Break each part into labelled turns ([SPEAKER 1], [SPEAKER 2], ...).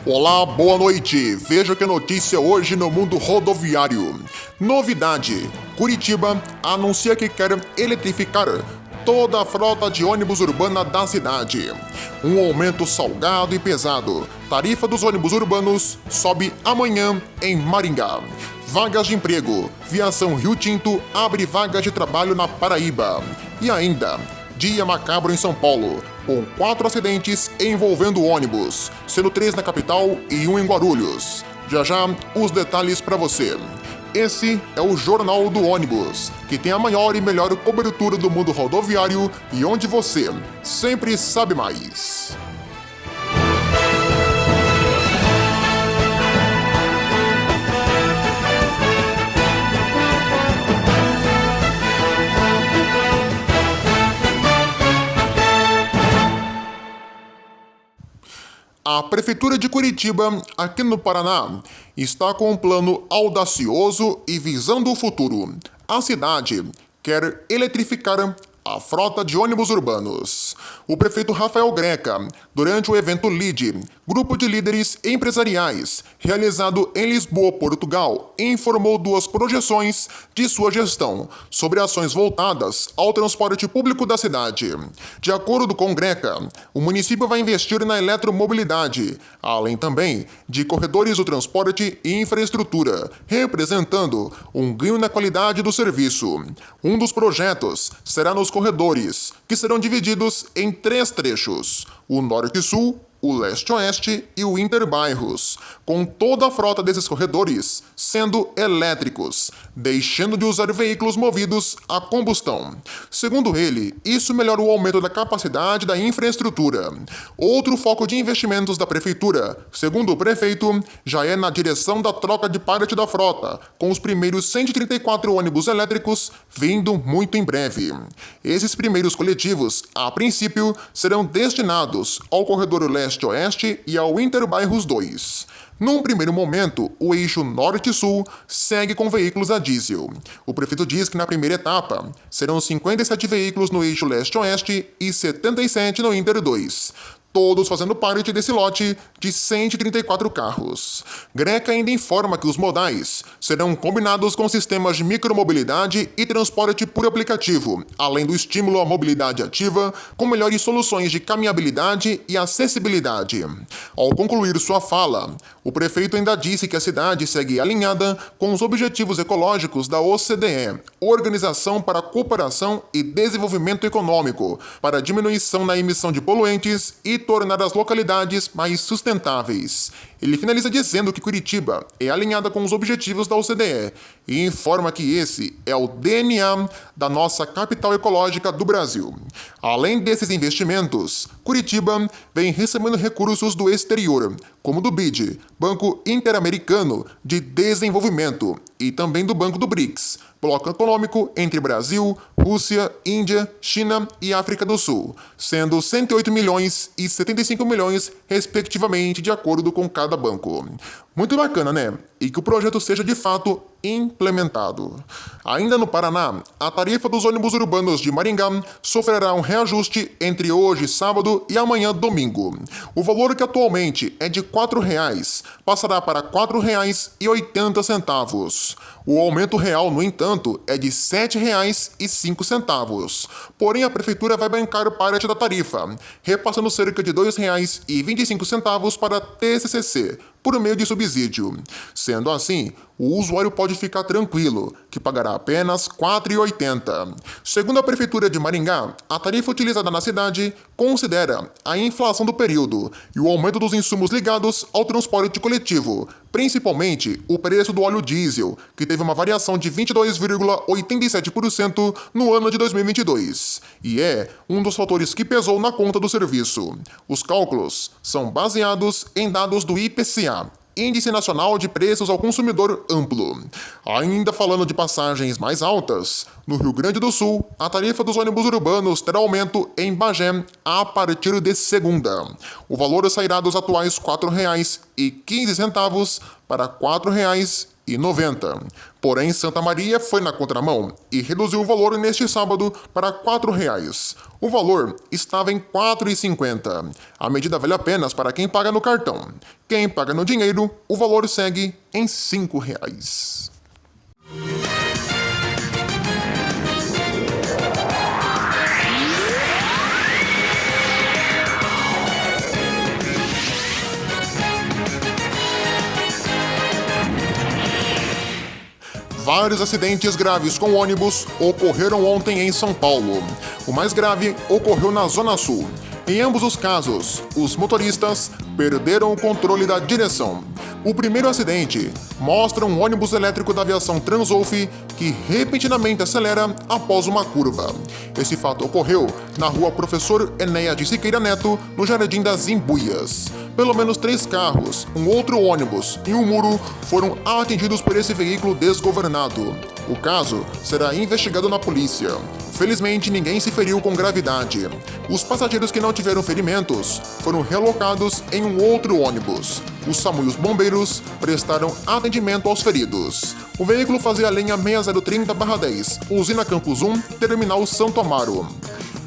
[SPEAKER 1] Olá, boa noite. Veja que notícia hoje no mundo rodoviário. Novidade: Curitiba anuncia que quer eletrificar toda a frota de ônibus urbana da cidade. Um aumento salgado e pesado. Tarifa dos ônibus urbanos sobe amanhã em Maringá. Vagas de emprego. Viação Rio Tinto abre vagas de trabalho na Paraíba. E ainda, dia macabro em São Paulo, com 4 acidentes envolvendo ônibus, sendo 3 na capital e 1 em Guarulhos. Já já, os detalhes para você. Esse é o Jornal do Ônibus, que tem a maior e melhor cobertura do mundo rodoviário e onde você sempre sabe mais. A Prefeitura de Curitiba, aqui no Paraná, está com um plano audacioso e visando o futuro. A cidade quer eletrificar a frota de ônibus urbanos. O prefeito Rafael Greca, durante o evento LIDE, Grupo de Líderes Empresariais, realizado em Lisboa, Portugal, informou 2 projeções de sua gestão sobre ações voltadas ao transporte público da cidade. De acordo com Greca, o município vai investir na eletromobilidade, além também de corredores do transporte e infraestrutura, representando um ganho na qualidade do serviço. Um dos projetos será nos corredores, que serão divididos em 3 trechos: o Norte-Sul, o Leste-Oeste e o Interbairros, com toda a frota desses corredores sendo elétricos, deixando de usar veículos movidos a combustão. Segundo ele, isso melhora o aumento da capacidade da infraestrutura. Outro foco de investimentos da prefeitura, segundo o prefeito, já é na direção da troca de parte da frota, com os primeiros 134 ônibus elétricos vindo muito em breve. Esses primeiros coletivos, a princípio, serão destinados ao corredor Leste-Oeste e ao Interbairros 2. Num primeiro momento, o eixo Norte-Sul segue com veículos a diesel. O prefeito diz que na primeira etapa serão 57 veículos no eixo Leste-Oeste e 77 no Inter 2. Todos fazendo parte desse lote de 134 carros. Greca ainda informa que os modais serão combinados com sistemas de micromobilidade e transporte por aplicativo, além do estímulo à mobilidade ativa, com melhores soluções de caminhabilidade e acessibilidade. Ao concluir sua fala, o prefeito ainda disse que a cidade segue alinhada com os objetivos ecológicos da OCDE, Organização para a Cooperação e Desenvolvimento Econômico, para a diminuição na emissão de poluentes e tornar as localidades mais sustentáveis. Ele finaliza dizendo que Curitiba é alinhada com os objetivos da OCDE e informa que esse é o DNA da nossa capital ecológica do Brasil. Além desses investimentos, Curitiba vem recebendo recursos do exterior, como do BID, Banco Interamericano de Desenvolvimento, e também do Banco do BRICS, Bloco Econômico entre Brasil, Rússia, Índia, China e África do Sul, sendo 108 milhões e 75 milhões, respectivamente, de acordo com cada banco. Muito bacana, né? E que o projeto seja de fato implementado. Ainda no Paraná, a tarifa dos ônibus urbanos de Maringá sofrerá um reajuste entre hoje, sábado, e amanhã, domingo. O valor, que atualmente é de R$ 4,00, passará para R$ 4,80. O aumento real, no entanto, é de R$ 7,05. Porém, a prefeitura vai bancar parte da tarifa, repassando cerca de R$ 2,25 para a TCCC, por meio de subsídio. Sendo assim, o usuário pode ficar tranquilo, que pagará apenas R$ 4,80. Segundo a Prefeitura de Maringá, a tarifa utilizada na cidade considera a inflação do período e o aumento dos insumos ligados ao transporte coletivo, principalmente o preço do óleo diesel, que teve uma variação de 22,87% no ano de 2022, e é um dos fatores que pesou na conta do serviço. Os cálculos são baseados em dados do IPCA, Índice Nacional de Preços ao Consumidor Amplo. Ainda falando de passagens mais altas, no Rio Grande do Sul, a tarifa dos ônibus urbanos terá aumento em Bagé a partir de segunda. O valor sairá dos atuais R$ 4,15 para R$ 4,80. 3,90. Porém, Santa Maria foi na contramão e reduziu o valor neste sábado para R$ 4,00. O valor estava em R$ 4,50. A medida vale apenas para quem paga no cartão. Quem paga no dinheiro, o valor segue em R$ 5,00. Vários acidentes graves com ônibus ocorreram ontem em São Paulo. O mais grave ocorreu na Zona Sul. Em ambos os casos, os motoristas perderam o controle da direção. O primeiro acidente mostra um ônibus elétrico da aviação Transolf que repentinamente acelera após uma curva. Esse fato ocorreu na rua Professor Enéas de Siqueira Neto, no Jardim das Imbuias. Pelo menos 3 carros, um outro ônibus e um muro foram atingidos por esse veículo desgovernado. O caso será investigado na polícia. Felizmente, ninguém se feriu com gravidade. Os passageiros que não tiveram ferimentos foram relocados em um outro ônibus. Os SAMU e os bombeiros prestaram atendimento aos feridos. O veículo fazia a linha 6030/10, usina Campus 1, terminal Santo Amaro.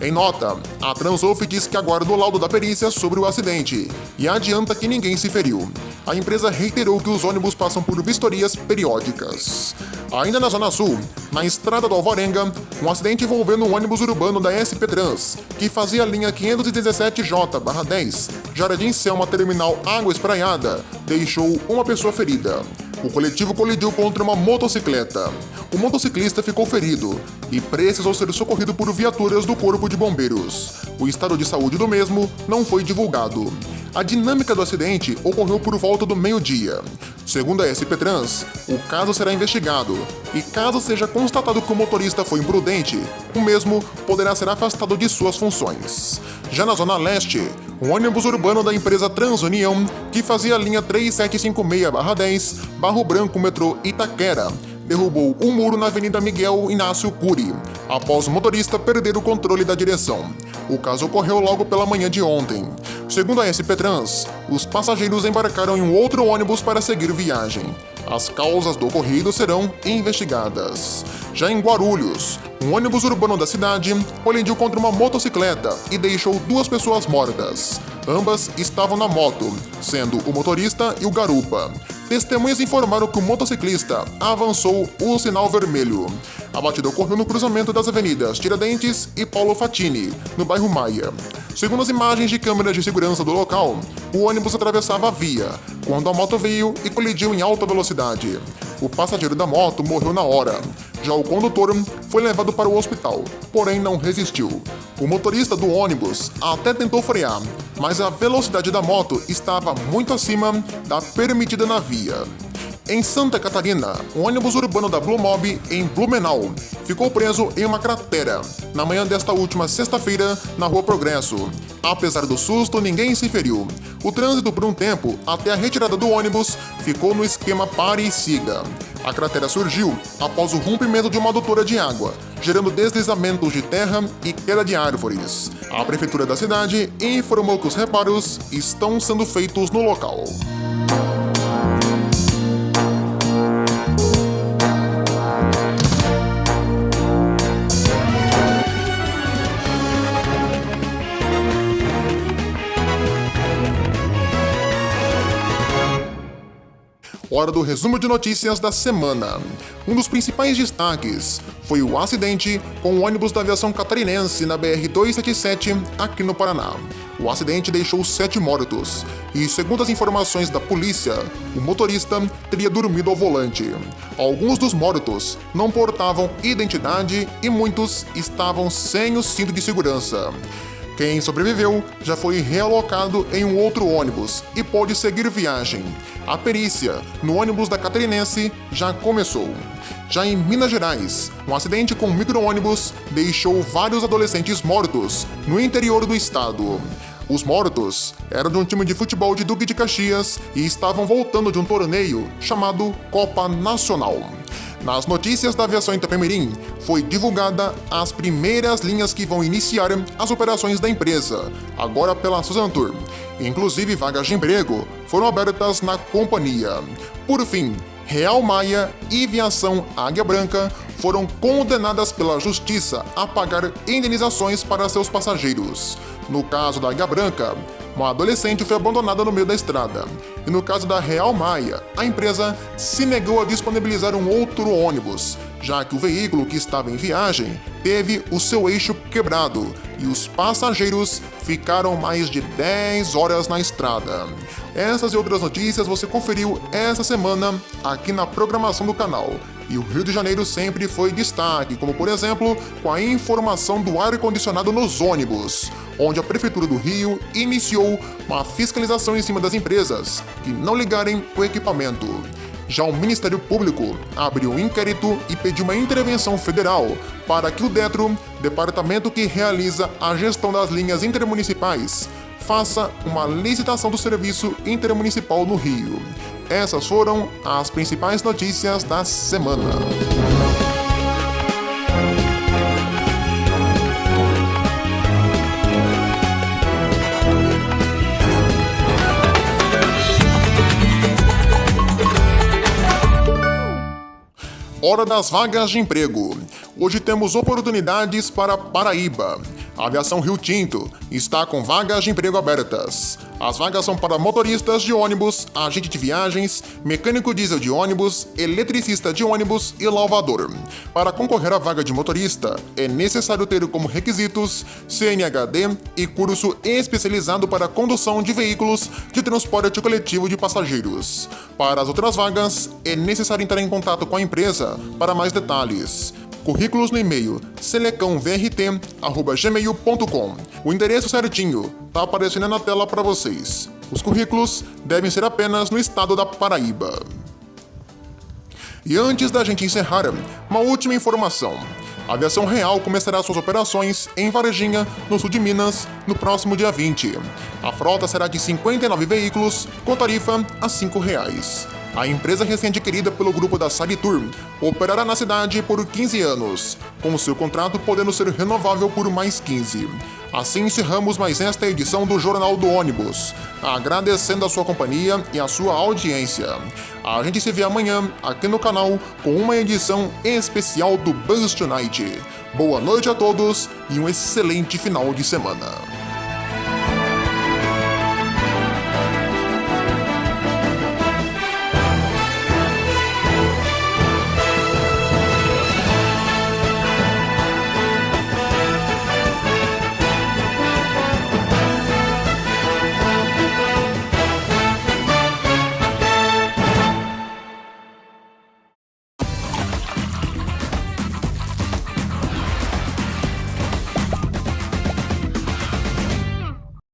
[SPEAKER 1] Em nota, a Transolf diz que aguarda o laudo da perícia sobre o acidente e adianta que ninguém se feriu. A empresa reiterou que os ônibus passam por vistorias periódicas. Ainda na Zona Sul, na estrada do Alvarenga, um acidente envolvendo um ônibus urbano da SP Trans, que fazia a linha 517J/10, Jardim Selma Terminal Água Espraiada, deixou uma pessoa ferida. O coletivo colidiu contra uma motocicleta. O motociclista ficou ferido e precisou ser socorrido por viaturas do Corpo de Bombeiros. O estado de saúde do mesmo não foi divulgado. A dinâmica do acidente ocorreu por volta do meio-dia. Segundo a SP Trans, o caso será investigado e, caso seja constatado que o motorista foi imprudente, o mesmo poderá ser afastado de suas funções. Já na Zona Leste, um ônibus urbano da empresa Transunião, que fazia a linha 3756/10, Barro Branco, metrô Itaquera, derrubou um muro na Avenida Miguel Inácio Cury, após o motorista perder o controle da direção. O caso ocorreu logo pela manhã de ontem. Segundo a SP Trans, os passageiros embarcaram em um outro ônibus para seguir viagem. As causas do ocorrido serão investigadas. Já em Guarulhos, um ônibus urbano da cidade colidiu contra uma motocicleta e deixou 2 pessoas mortas. Ambas estavam na moto, sendo o motorista e o garupa. Testemunhas informaram que o motociclista avançou o sinal vermelho. A batida ocorreu no cruzamento das avenidas Tiradentes e Paulo Fatini, no bairro Maia. Segundo as imagens de câmeras de segurança do local, o ônibus atravessava a via, quando a moto veio e colidiu em alta velocidade. O passageiro da moto morreu na hora. Já o condutor foi levado para o hospital, porém não resistiu. O motorista do ônibus até tentou frear, mas a velocidade da moto estava muito acima da permitida na via. Em Santa Catarina, um ônibus urbano da Blue Mob, em Blumenau, ficou preso em uma cratera na manhã desta última sexta-feira, na Rua Progresso. Apesar do susto, ninguém se feriu. O trânsito, por um tempo, até a retirada do ônibus, ficou no esquema pare e siga. A cratera surgiu após o rompimento de uma adutora de água, gerando deslizamentos de terra e queda de árvores. A prefeitura da cidade informou que os reparos estão sendo feitos no local. Hora do resumo de notícias da semana. Um dos principais destaques foi o acidente com o ônibus da aviação catarinense na BR-277 aqui no Paraná. O acidente deixou 7 mortos e, segundo as informações da polícia, o motorista teria dormido ao volante. Alguns dos mortos não portavam identidade e muitos estavam sem o cinto de segurança. Quem sobreviveu já foi realocado em um outro ônibus e pôde seguir viagem. A perícia no ônibus da Catarinense já começou. Já em Minas Gerais, um acidente com um micro-ônibus deixou vários adolescentes mortos no interior do estado. Os mortos eram de um time de futebol de Duque de Caxias e estavam voltando de um torneio chamado Copa Nacional. Nas notícias da aviação Itapemirim, foi divulgada as primeiras linhas que vão iniciar as operações da empresa, agora pela Suzantur. Inclusive, vagas de emprego foram abertas na companhia. Por fim, Real Maia e Viação Águia Branca foram condenadas pela justiça a pagar indenizações para seus passageiros. No caso da Águia Branca, uma adolescente foi abandonada no meio da estrada. E no caso da Real Maia, a empresa se negou a disponibilizar um outro ônibus, já que o veículo que estava em viagem teve o seu eixo quebrado e os passageiros ficaram mais de 10 horas na estrada. Essas e outras notícias você conferiu essa semana aqui na programação do canal. E o Rio de Janeiro sempre foi destaque, como por exemplo, com a informação do ar-condicionado nos ônibus, onde a Prefeitura do Rio iniciou uma fiscalização em cima das empresas que não ligarem o equipamento. Já o Ministério Público abriu um inquérito e pediu uma intervenção federal para que o DETRO, departamento que realiza a gestão das linhas intermunicipais, faça uma licitação do serviço intermunicipal no Rio. Essas foram as principais notícias da semana. Hora das vagas de emprego. Hoje temos oportunidades para Paraíba. A Aviação Rio Tinto está com vagas de emprego abertas. As vagas são para motoristas de ônibus, agente de viagens, mecânico diesel de ônibus, eletricista de ônibus e lavador. Para concorrer à vaga de motorista, é necessário ter como requisitos CNHD e curso especializado para condução de veículos de transporte coletivo de passageiros. Para as outras vagas, é necessário entrar em contato com a empresa para mais detalhes. Currículos no e-mail selecãovrt@gmail.com. O endereço certinho está aparecendo na tela para vocês. Os currículos devem ser apenas no estado da Paraíba. E antes da gente encerrar, uma última informação. A Aviação Real começará suas operações em Varginha, no sul de Minas, no próximo dia 20. A frota será de 59 veículos, com tarifa a R$ 5. A empresa recém-adquirida pelo grupo da Salitur operará na cidade por 15 anos, com seu contrato podendo ser renovável por mais 15. Assim encerramos mais esta edição do Jornal do Ônibus, agradecendo a sua companhia e a sua audiência. A gente se vê amanhã aqui no canal com uma edição especial do Buzz Tonight. Boa noite a todos e um excelente final de semana.